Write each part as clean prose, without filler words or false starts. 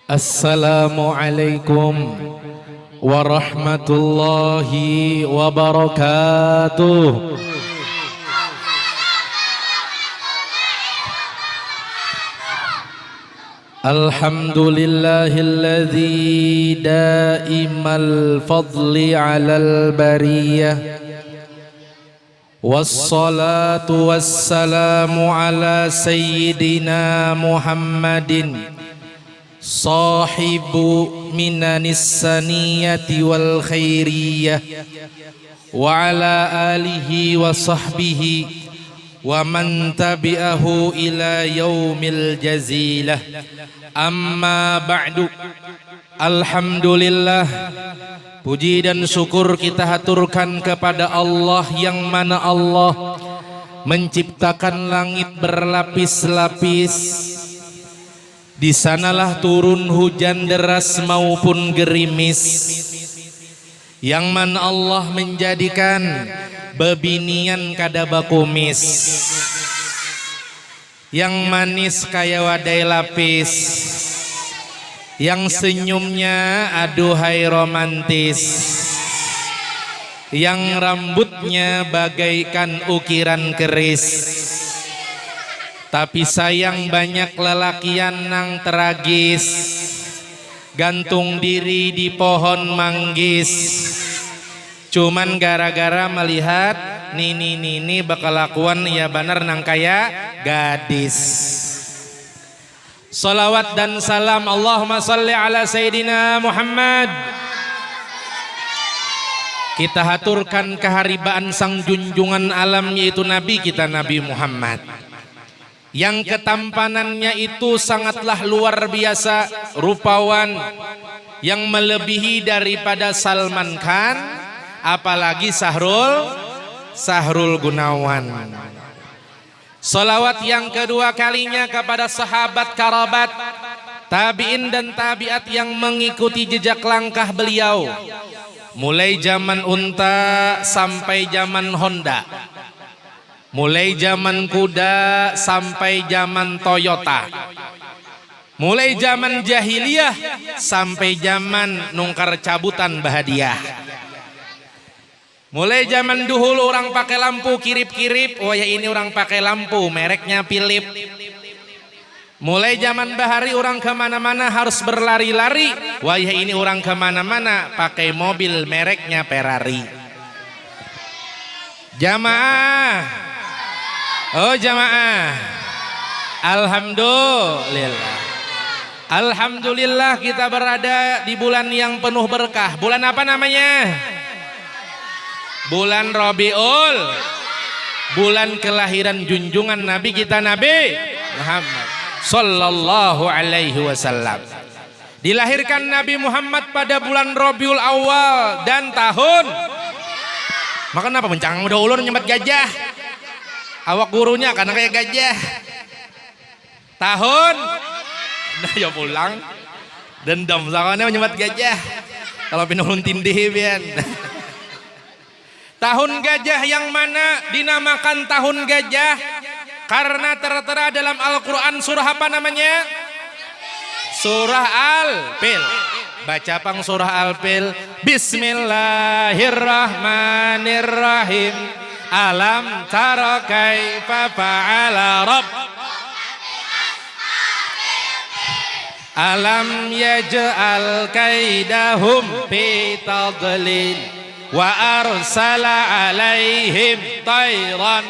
Assalamualaikum warahmatullahi wabarakatuh. Alhamdulillahilladzi daimal fadli 'alal bariyah. Wassalatu wassalamu ala sayyidina Muhammadin sahibu minanis saniyati wal khairiyah wa ala alihi wa sahbihi wa man tabi'ahu ila yaumil jazilah. Amma ba'du. Alhamdulillah, puji dan syukur kita haturkan kepada Allah yang mana Allah menciptakan langit berlapis-lapis. Di sanalah turun hujan deras maupun gerimis, yang mana Allah menjadikan bebinian kada bakumis, yang manis kaya wadai lapis, yang senyumnya aduhai romantis, yang rambutnya bagaikan ukiran keris. Tapi sayang banyak lelakian nang tragis, gantung diri di pohon manggis, cuman gara-gara melihat nini bakal lakuan ya benar nang kaya gadis. Salawat dan salam Allahumma salli ala Sayyidina Muhammad. Kita haturkan keharibaan sang junjungan alam, yaitu Nabi kita Nabi Muhammad, yang ketampanannya itu sangatlah luar biasa, rupawan, yang melebihi daripada Salman Khan, apalagi Sahrul Gunawan. Salawat yang kedua kalinya kepada sahabat karabat, tabi'in dan tabi'at yang mengikuti jejak langkah beliau, mulai zaman unta sampai zaman Honda, mulai zaman kuda sampai zaman Toyota, mulai zaman jahiliyah sampai zaman nungkar cabutan bahadiah. Mulai zaman dahulu orang pakai lampu kirip-kirip, oh ya ini orang pakai lampu mereknya Philip. Mulai zaman bahari orang kemana-mana harus berlari-lari, wah ya ini orang kemana-mana pakai mobil mereknya Ferrari. Jamaah, oh jamaah, alhamdulillah. Alhamdulillah kita berada di bulan yang penuh berkah. Bulan apa namanya? Bulan Rabiul, bulan kelahiran junjungan Nabi kita Nabi Muhammad sallallahu alaihi wasallam. Dilahirkan Nabi Muhammad pada bulan Rabiul Awal dan tahun. Maka kenapa mencang udah ulur nyebat gajah? Awak gurunya karena kayak gajah. Tahun, nah ya pulang dendam soalnya nyebat gajah. Kalau pinulun tindih bian. Tahun gajah yang mana dinamakan tahun gajah? Karena tertera dalam Al-Quran surah apa namanya? Surah Al-Fil. Baca pang surah Al-Fil. Bismillahirrahmanirrahim. Alam tara kaifa fa'ala rabb. Alam yaj'al kaidahum fi tadlil. Wa arsala alaihim tayran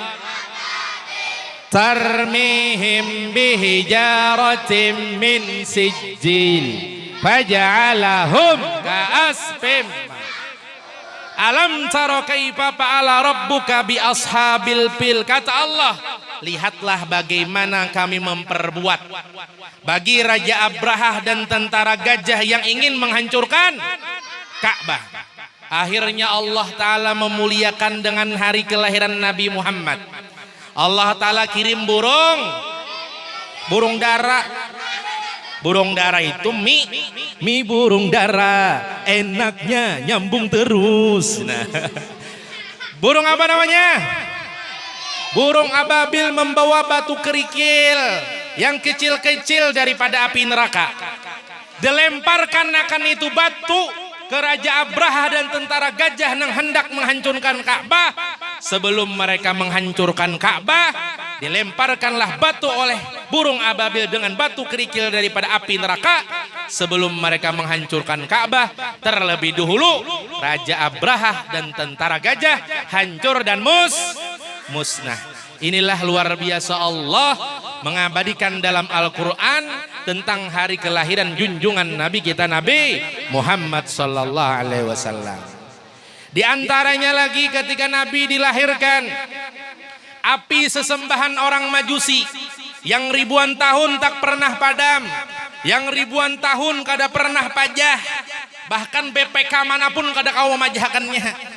tarmihim bihijaratin min sijil faja'alahum ka'asfim. Alam tara kaifa fa'ala rabbuka bi ashabil fil. Kata Allah, lihatlah bagaimana kami memperbuat bagi Raja Abrahah dan tentara gajah yang ingin menghancurkan Ka'bah. Akhirnya Allah Ta'ala memuliakan dengan hari kelahiran Nabi Muhammad. Allah Ta'ala kirim burung dara. Burung dara itu mie burung dara, enaknya nyambung terus. Nah, burung apa namanya? Burung ababil membawa batu kerikil. yang kecil-kecil daripada api neraka. Dilemparkan akan itu batu ke Raja Abraha dan tentara gajah yang hendak menghancurkan Ka'bah. Sebelum mereka menghancurkan Ka'bah, dilemparkanlah batu oleh burung ababil dengan batu kerikil daripada api neraka. Sebelum mereka menghancurkan Ka'bah, terlebih dahulu Raja Abraha dan tentara gajah hancur dan musnah. Inilah luar biasa Allah mengabadikan dalam Al-Quran tentang hari kelahiran junjungan Nabi kita Nabi Muhammad sallallahu alaihi wasallam. Di antaranya lagi ketika Nabi dilahirkan, api sesembahan orang Majusi yang ribuan tahun tak pernah padam, yang ribuan tahun kada pernah pajah, bahkan BPK manapun kada kau memajahkannya,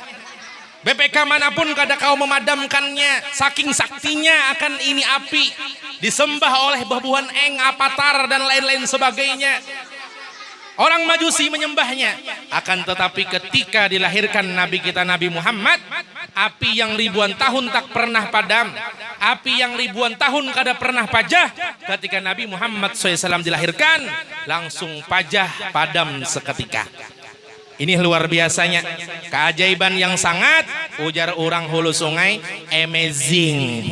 BPK manapun kada kau memadamkannya, saking saktinya akan ini api, disembah oleh babuhan eng, apatar dan lain-lain sebagainya. Orang Majusi menyembahnya. Akan tetapi ketika dilahirkan Nabi kita Nabi Muhammad, api yang ribuan tahun tak pernah padam, api yang ribuan tahun kada pernah pajah, ketika Nabi Muhammad SAW dilahirkan langsung pajah padam seketika. Ini luar biasanya keajaiban yang sangat, ujar orang Hulu Sungai, amazing.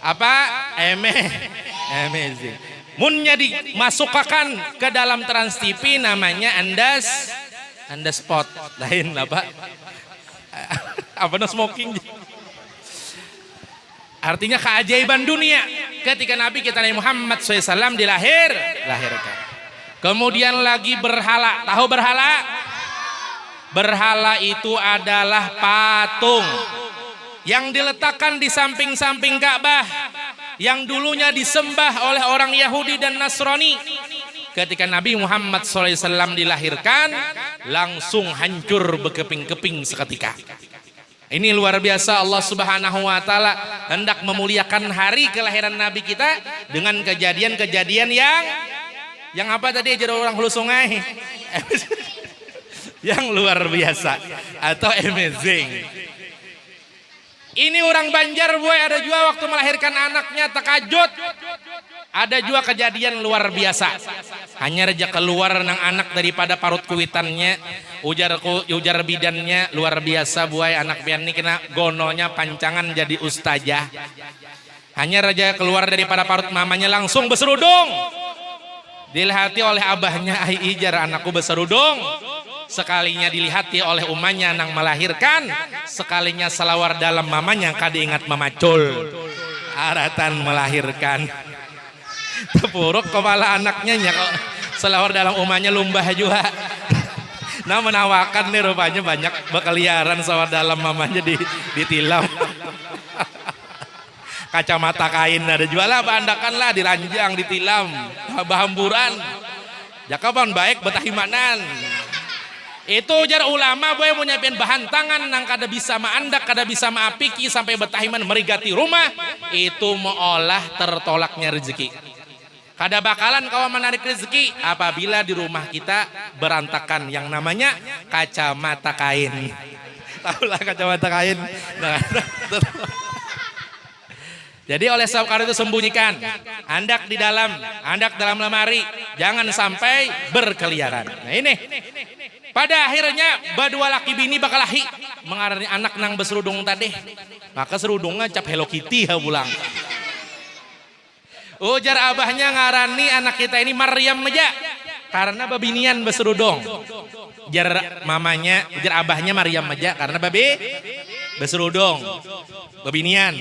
Apa? Amazing. Munnya dimasukkan ke dalam Trans TV namanya Andas Spot. Lain apa? Apa no smoking? Artinya keajaiban dunia ketika Nabi kita Nabi Muhammad SAW dilahirkan. Kemudian lagi berhala. Tahu berhala? Berhala itu adalah patung yang diletakkan di samping-samping Ka'bah, yang dulunya disembah oleh orang Yahudi dan Nasrani. Ketika Nabi Muhammad SAW dilahirkan, langsung hancur berkeping-keping seketika. Ini luar biasa, Allah Subhanahu wa Ta'ala hendak memuliakan hari kelahiran Nabi kita dengan kejadian-kejadian yang apa tadi ajar orang Hulu Sungai? Yang luar biasa atau amazing. Ini orang Banjar boy, ada juga waktu melahirkan anaknya takajut. Ada juga kejadian luar biasa. Hanya reja keluar nang anak daripada parut kuitannya, ujar bidannya luar biasa boy, anak pian ini kena gononya pancangan jadi ustazah. Hanya reja keluar daripada parut mamanya langsung berserudung. Dilihati oleh abahnya, ai ijar anakku berserudung. Sekalinya dilihati oleh umanya nang melahirkan, sekalinya selawar dalam mamanya kada ingat memacul aratan melahirkan. Tepuruk kepala anaknya kok selawar dalam umanya lumbah juga. Nah menawakan nih rupanya banyak berkeliaran selawar dalam mamanya ditilam. Kacamata kain ada jual lah, bandakan lah, diranjang, ditilam, bahamburan. Jakapan baik betahimanan. Itu ujar ulama boy mau nyapiin bahan tangan nang kada bisa maandak, kada bisa maapiki sampai betahiman merigati rumah, itu meolah tertolaknya rezeki. Kada bakalan kau menarik rezeki apabila di rumah kita berantakan yang namanya kacamata kain. Tahulah kacamata kain. Nah, jadi oleh sebab karena itu sembunyikan, andak di dalam, andak dalam lemari, jangan sampai berkeliaran. Nah ini, pada akhirnya badua laki bini bakalahi mengarani anak nang berserudung tadi, maka serudungnya cap Hello Kitty pulang. Ujar abahnya ngarani anak kita ini Maryam aja, karena babinian berserudung. Ujar mamanya, ujar abahnya Maryam aja, karena babi berserudung, babinian.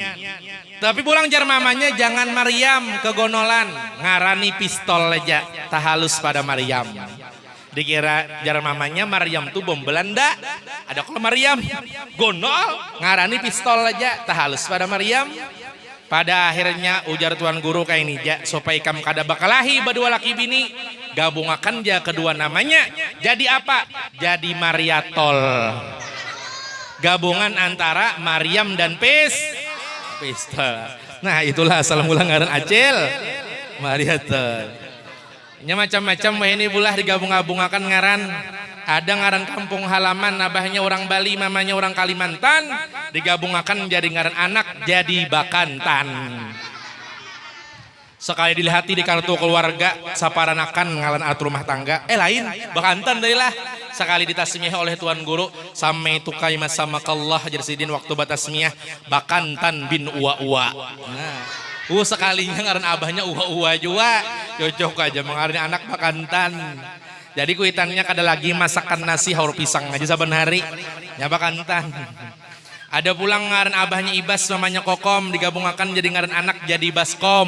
Tapi pulang jar mamanya jangan Maryam kegonolan, ngarani pistol aja, tak halus pada Maryam. Dikira jar mamanya Maryam tuh bom Belanda, ada kalau Maryam gonol, ngarani pistol aja, tak halus pada Maryam. Pada akhirnya ujar tuan guru kayak ini ja, supaya kamu kada bakalahi berdua laki bini, gabungakan ja kedua namanya, jadi apa? Jadi Mariatol. Gabungan antara Maryam dan pistol. Nah itulah asal mula ngaran Acil Mariatol. Nya macam-macam ini bulah digabung-gabungakan ngaran. Ada ngaran kampung halaman, abahnya orang Bali, mamanya orang Kalimantan, digabungakan jadi ngaran anak jadi Bakantan. Sekali dilihati di kartu keluarga saparanakan ngalan atur rumah tangga lain bakantan dari lah sekali ditasmiyah oleh tuan guru sampai tukai masamakallah jersidin waktu batasmiyah bakantan bin uwa-uwa. Nah, sekalinya ngaran abahnya uwa-uwa juga cocok aja mengarin anak bakantan. Jadi kuitannya kada lagi masakan nasi haur pisang aja saban hari ya bakantan. Ada pulang ngaran abahnya Ibas namanya Kokom digabungkan jadi ngaran anak jadi Baskom.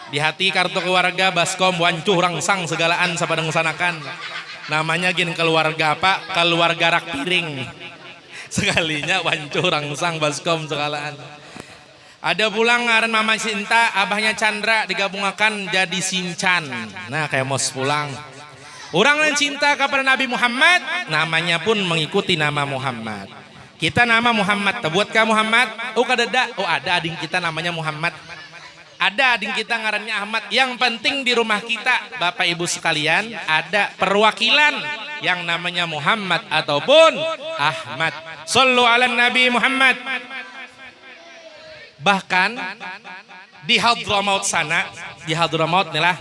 Di hati kartu keluarga Baskom wancuh rangsang segalaan sapadang sanakan. Namanya gin keluarga apa? Keluarga rak piring. Sekalinya wancuh rangsang Baskom segalaan. Ada pulang ngaran mama Cinta, abahnya Chandra digabungkan jadi Sincan. Nah kayak mos pulang. Orang yang cinta kepada Nabi Muhammad, namanya pun mengikuti nama Muhammad. Kita nama Muhammad, buat kamu Muhammad? Oh kadada, oh ada ading kita namanya Muhammad. Ada ading kita ngarannya Ahmad. Yang penting di rumah kita Bapak Ibu sekalian ada perwakilan yang namanya Muhammad ataupun Ahmad. Sallu ala Nabi Muhammad. Bahkan di Hadramaut sana, di Hadramaut nih lah.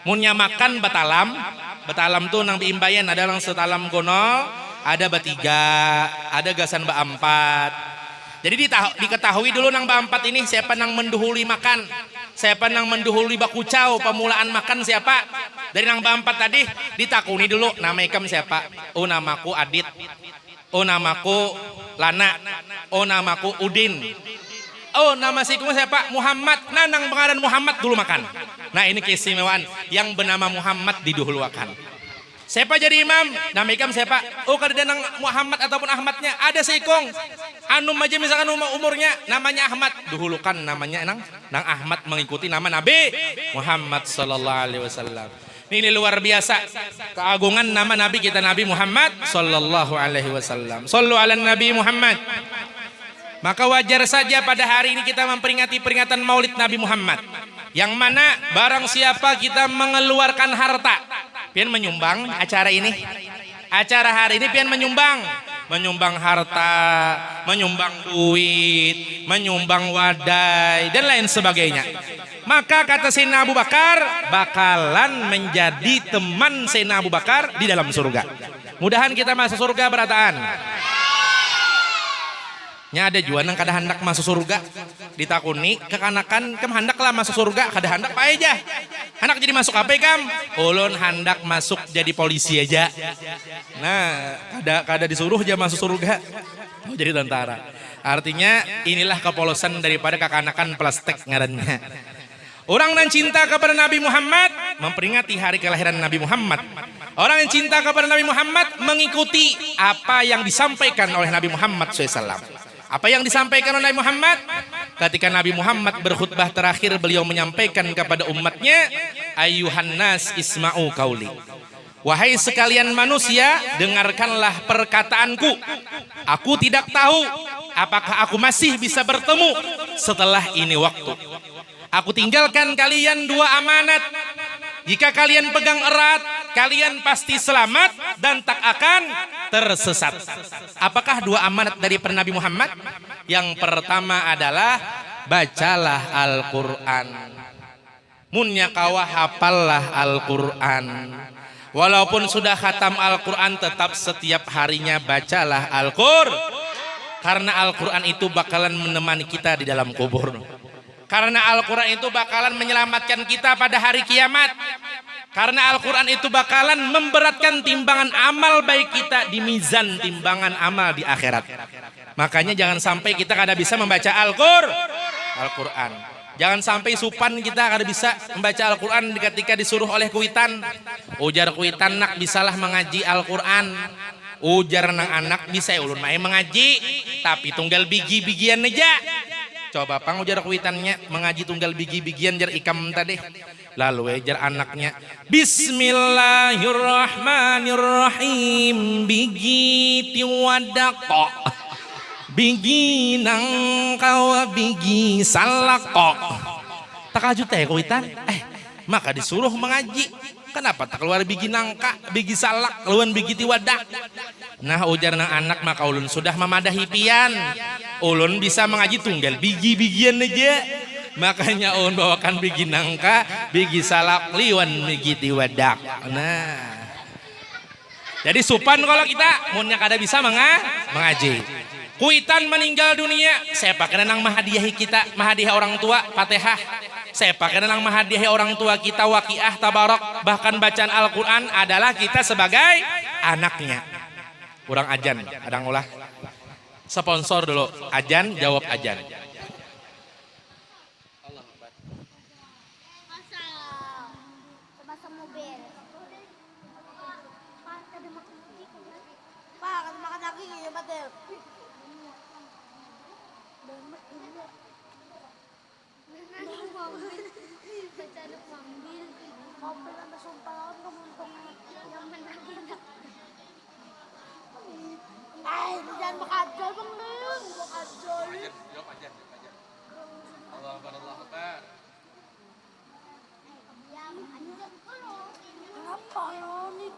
Munnya makan batalam tuh nang diimbayan ada lang setalam gonol, ada batiga, ada gasan baampat. Jadi diketahui dulu nang baampat ini siapa nang menduhuli makan, siapa nang menduhuli bakucau pemulaan makan siapa. Dari nang baampat tadi ditakuni dulu nama ikam siapa. Oh namaku Adit, oh namaku Lana, oh namaku Udin. Oh nama si ikam siapa? Muhammad. Nah nang pengaran Muhammad dulu makan. Nah ini keistimewaan yang bernama Muhammad didahulukan. Siapa jadi imam? Nama ikam siapa? Oh kada nang Muhammad ataupun Ahmadnya ada seikong. Anu aja misalkan umurnya namanya Ahmad, dahulukan namanya nang Ahmad mengikuti nama Nabi Muhammad sallallahu alaihi wasallam. Ini luar biasa keagungan nama Nabi kita Nabi Muhammad sallallahu alaihi wasallam. Sallu ala Nabi Muhammad. Maka wajar saja pada hari ini kita memperingati peringatan Maulid Nabi Muhammad. Yang mana barang siapa kita mengeluarkan harta, pian menyumbang acara ini. Acara hari ini pian menyumbang harta, menyumbang duit, menyumbang wadai dan lain sebagainya. Maka kata Sayyidina Abu Bakar bakalan menjadi teman Sayyidina Abu Bakar di dalam surga. Mudahan kita masuk surga berataan. Nya ada juga nang kada hendak masuk surga ditakuni kekanakan kem hendaklah masuk surga kada hendak apa aja hendak jadi masuk apa kam ulun hendak masuk jadi polisi aja. Nah kada disuruh aja masuk surga mau jadi tentara. Artinya inilah kepolosan daripada kekanakan plastik ngarannya. Orang yang cinta kepada Nabi Muhammad memperingati hari kelahiran Nabi Muhammad. Orang yang cinta kepada Nabi Muhammad mengikuti apa yang disampaikan oleh Nabi Muhammad SAW. Apa yang disampaikan oleh Nabi Muhammad? Ketika Nabi Muhammad berkhutbah terakhir beliau menyampaikan kepada umatnya, Ayuhan nas isma'u qauli. Wahai sekalian manusia, dengarkanlah perkataanku. Aku tidak tahu apakah aku masih bisa bertemu setelah ini waktu. Aku tinggalkan kalian dua amanat. Jika kalian pegang erat, kalian pasti selamat dan tak akan tersesat. Apakah dua amanat dari Nabi Muhammad? Yang pertama adalah bacalah Al-Quran. Munnya kawah hafallah Al-Quran. Walaupun sudah khatam Al-Quran tetap setiap harinya bacalah Al-Quran. Karena Al-Quran itu bakalan menemani kita di dalam kubur. Karena Al-Quran itu bakalan menyelamatkan kita pada hari kiamat. Karena Al-Quran itu bakalan memberatkan timbangan amal baik kita di mizan timbangan amal di akhirat. Makanya jangan sampai kita kada bisa membaca Al-Quran. Jangan sampai supan kita kada bisa membaca Al-Quran ketika disuruh oleh kuitan. Ujar kuitan nak bisalah mengaji Al-Quran. Ujar nang anak bisa ulun main mengaji. Tapi tunggal bigi-bigian aja. Coba pang ujar kuitannya mengaji tunggal bigi-bigian jar ikam tadi. Lalu jar anaknya Bismillahirrahmanirrahim bigi tiwadako bigi nangkawa bigi salako. Tak ajut kuitan maka disuruh mengaji. Kenapa tak keluar bigi nangka, bigi salak, keluar bigi tiwadak. Nah ujar nang anak maka ulun sudah memadahi pian. Ulun bisa mengaji tunggal bigi-bigian aja. Makanya on bawakan bigi nangka, bigi salak liwan bigi tiwadak. Nah. Jadi supan kalau kita munnya kada bisa mengaji. Kuitan meninggal dunia, saya pakai nang mahadiahi kita, mahadiah orang tua, Fatihah. Saya pakai nang mahadiahi orang tua kita, waqiah, tabarok, bahkan bacaan Al-Qur'an adalah kita sebagai anaknya. Kurang ajan, kadang ulah. Sponsor dulu, ajan jawab ajan. Jangan makajol bang Neng, makajol. Allah Akbar. Kenapa lo nih?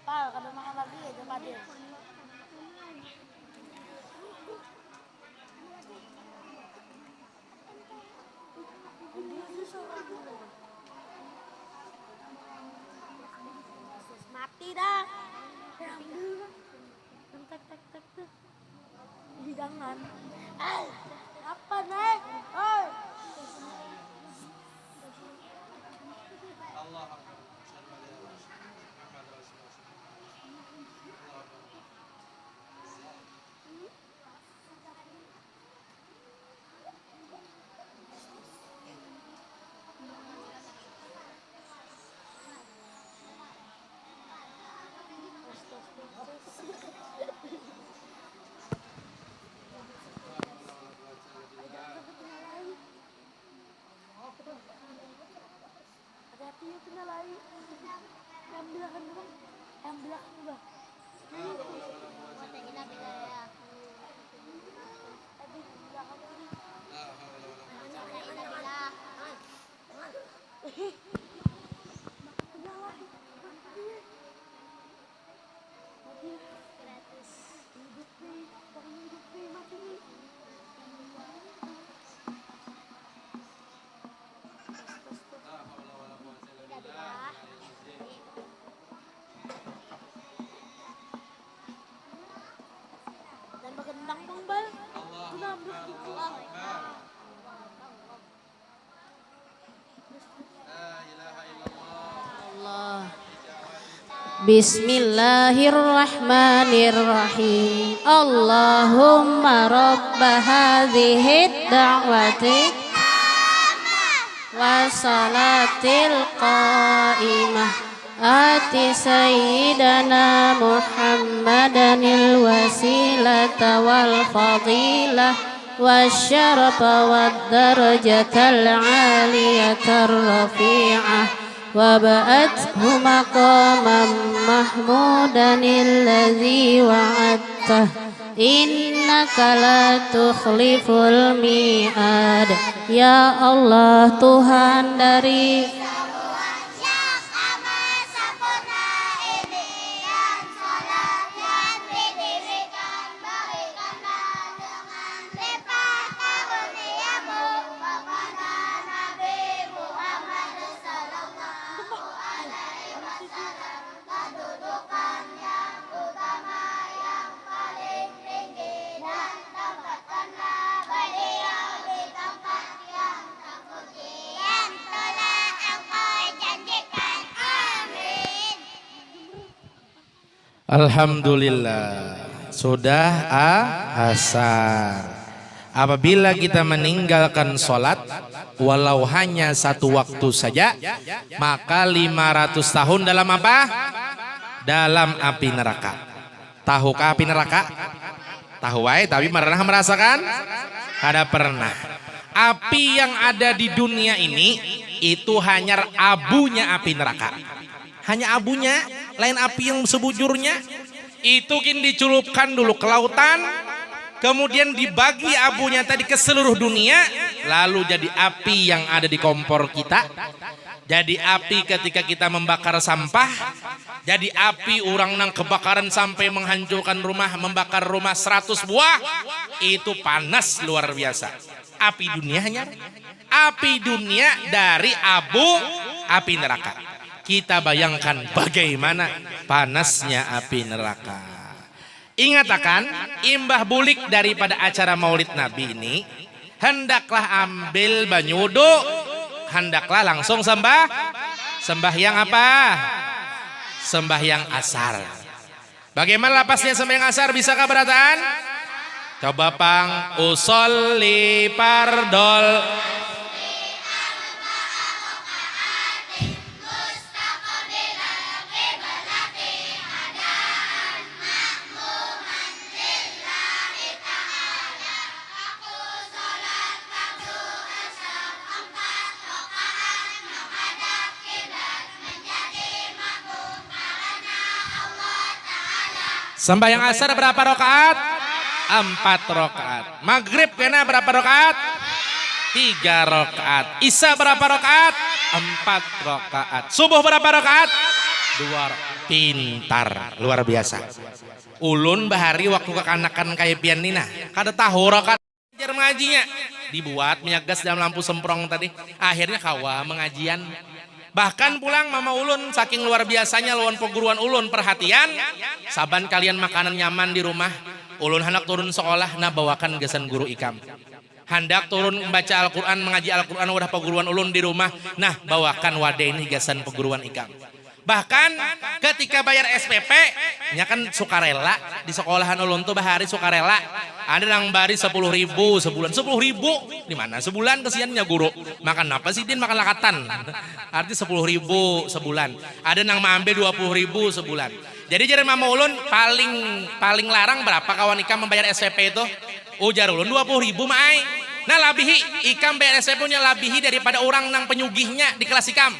Pak, kada makan lagi ya, coba deh. Mati dah. Tek tuh. Jangan. Apa nih? Oi. Allah. Hati-hati kena lari. Yang belakang bang. Yang belakang bang. Kita beda ya. Tadi belakang ini. Dan bagendang bang bal. Bismillahirrahmanirrahim. Allahumma rabba hadhihi da'wati wa salatil qa'imah ati sayyidana Muhammadanil wasilata wal fadilah wasyarafa wad darajatal aliyatar rafi'ah وَبَعَثْهُ مَقَامًا مَحْمُودًا الَّذِي وَعَدتَّهُ إِنَّكَ لَا تُخْلِفُ الْمِيعَادَ. Ya Allah, Tuhan dari Alhamdulillah sudah asar. Apabila kita meninggalkan sholat walau hanya satu waktu saja, maka 500 tahun dalam apa? Dalam api neraka. Tahukah api neraka? Tahu wae tapi pernah merasakan? Kada pernah. Api yang ada di dunia ini itu hanya abunya api neraka. Hanya abunya, lain api yang sebujurnya. Itu kini dicelupkan dulu ke lautan, kemudian dibagi abunya tadi ke seluruh dunia, lalu jadi api yang ada di kompor kita, jadi api ketika kita membakar sampah, jadi api orang nang kebakaran sampai menghancurkan rumah, membakar rumah 100 buah, itu panas luar biasa. Api dunianya, api dunia dari api neraka. Kita bayangkan bagaimana panasnya api neraka. Ingat akan imbah bulik daripada acara Maulid Nabi ini, hendaklah ambil banyudu, hendaklah langsung sembahyang apa? Sembahyang asar. Bagaimana lapasnya sembahyang asar? Bisakah berataan? Coba pang, usolli pardol. Sembahyang asar berapa rakaat? 4 rakaat. Maghrib kena berapa rakaat? 3 rakaat. Isya berapa rakaat? 4 rakaat. Subuh berapa rakaat? 2. Pintar, luar biasa. Ulun bahari waktu kekanakan kayak pian nina, kada tahu rakaat ajar mengajinya. Dibuat minyak gas dalam lampu semprong tadi. Akhirnya kawa mengajian. Bahkan pulang mama ulun saking luar biasanya lawan perguruan ulun perhatian, saban kalian makanan nyaman di rumah, ulun hendak turun sekolah, nah bawakan gesan guru ikam. Hendak turun membaca Al-Quran, mengaji Al-Quran wadah perguruan ulun di rumah, nah bawakan wadah ini gesan perguruan ikam. Bahkan ketika bayar SPP, nya kan sukarela di sekolahan ulun tuh bahari sukarela. Ada yang bari 10.000 sebulan, 10.000 di mana sebulan kesiannya guru. Makan apa sih din? Makan lakatan. Arti 10.000 sebulan. Ada yang ambil 20.000 sebulan. Jadi jadi mama ulun paling larang berapa kawan ikam membayar SPP itu? Ujar ulun 20.000 mai. Nah labihi ikam bayar SPP nya labihi daripada orang nang penyugihnya di kelas ikam.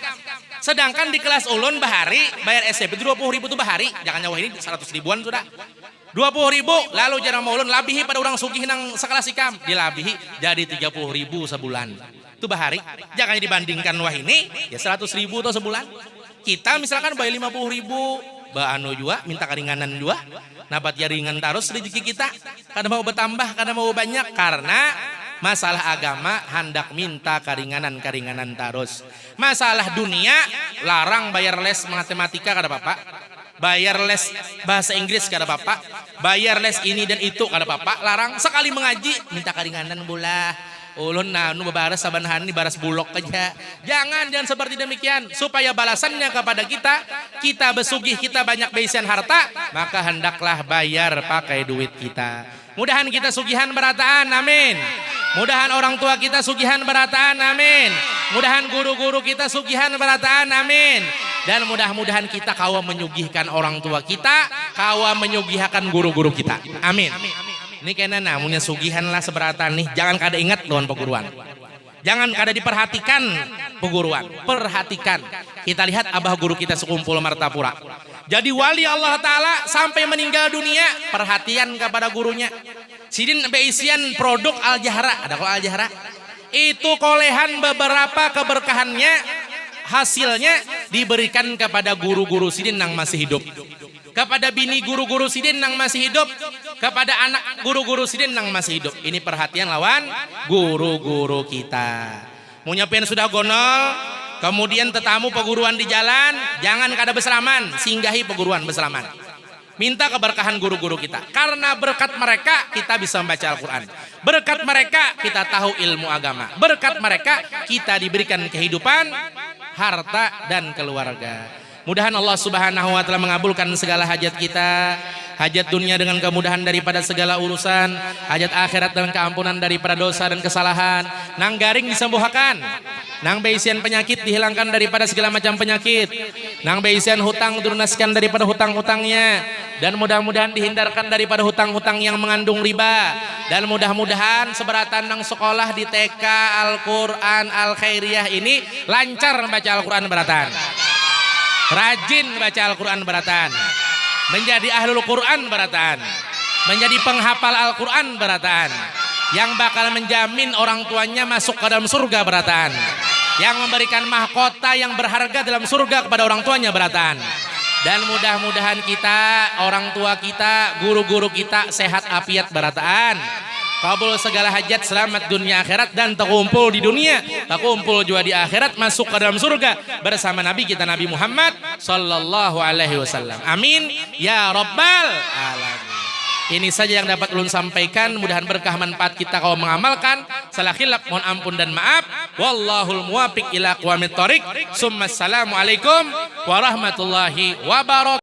Sedangkan di kelas ulun bahari bayar SPP itu 20.000 tuh bahari. Jangan nyawa ini 100 ribuan sudah. 20.000 lalu jarang ulun labihi pada orang sugih nang sekelas ikam. Dilabihi jadi 30.000 sebulan. Itu bahari. Jangan dibandingkan wah ini ya 100.000 tuh sebulan. Kita misalkan bayar 50.000. Anu juga minta keringanan juga. Nabat ya ringan terus rezeki kita. Kadang mau bertambah, kadang mau banyak. Karena masalah agama hendak minta keringanan terus. Masalah dunia larang bayar les matematika kada bapak. Bayar les bahasa Inggris kada bapak. Bayar les ini dan itu kada bapak. Larang sekali mengaji minta keringanan bola. Ulun nu babaras saban hari baras bulok aja. Jangan seperti demikian supaya balasannya kepada kita besugih, kita banyak beisian harta, maka hendaklah bayar pakai duit kita. Mudahan kita sugihan berataan, amin. Mudahan orang tua kita sugihan berataan, amin. Mudahan guru-guru kita sugihan berataan, amin. Dan mudah-mudahan kita kawa menyugihkan orang tua kita, kawa menyugihkan guru-guru kita, amin. Ini kena namanya sugihan lah seberatan nih. Jangan kada ingat lawan peguruan. Jangan kada diperhatikan peguruan. Perhatikan. Kita lihat abah guru kita sekumpul Martapura. Jadi wali Allah Ta'ala sampai meninggal dunia. Perhatian kepada gurunya. Sidin beisian produk Al-Jahra. Ada kok Al-Jahra. Itu kolehan beberapa keberkahannya. Hasilnya diberikan kepada guru-guru Sidin yang masih hidup. Kepada bini guru-guru Sidin yang masih hidup, kepada anak guru-guru Sidin yang masih hidup. Ini perhatian lawan guru-guru kita. Mau nyobain sudah gonol, kemudian tetamu peguruan di jalan, jangan kada beselaman, singgahi peguruan beselaman. Minta keberkahan guru-guru kita. Karena berkat mereka kita bisa membaca Al-Quran. Berkat mereka kita tahu ilmu agama. Berkat mereka kita diberikan kehidupan, harta dan keluarga. Mudahan Allah Subhanahu wa taala mengabulkan segala hajat kita, hajat dunia dengan kemudahan daripada segala urusan, hajat akhirat dengan keampunan daripada dosa dan kesalahan. Nang garing disembuhkan, nang beisian penyakit dihilangkan daripada segala macam penyakit, nang beisian hutang dilunaskan daripada hutang-hutangnya, dan mudah-mudahan dihindarkan daripada hutang-hutang yang mengandung riba, dan mudah-mudahan seberatan nang sekolah di TK Al-Quran Al-Khairiyah ini lancar membaca Al-Quran beratan. Rajin baca Al-Quran beratan, menjadi ahlul Quran beratan, menjadi penghafal Al-Quran beratan, yang bakal menjamin orang tuanya masuk ke dalam surga beratan, yang memberikan mahkota yang berharga dalam surga kepada orang tuanya beratan. Dan mudah-mudahan kita, orang tua kita, guru-guru kita sehat afiat berataan. Kabul segala hajat, selamat dunia akhirat, dan terkumpul di dunia, terkumpul juga di akhirat, masuk ke dalam surga bersama Nabi kita Nabi Muhammad sallallahu alaihi wasallam. Amin ya rabbal alamin. Ini saja yang dapat ulun sampaikan, mudahan berkah manfaat kita kalau mengamalkan. Salah khilaf mohon ampun dan maaf. Wallahul muwafiq ila aqwamit thoriq. Assalamualaikum warahmatullahi wabarakatuh.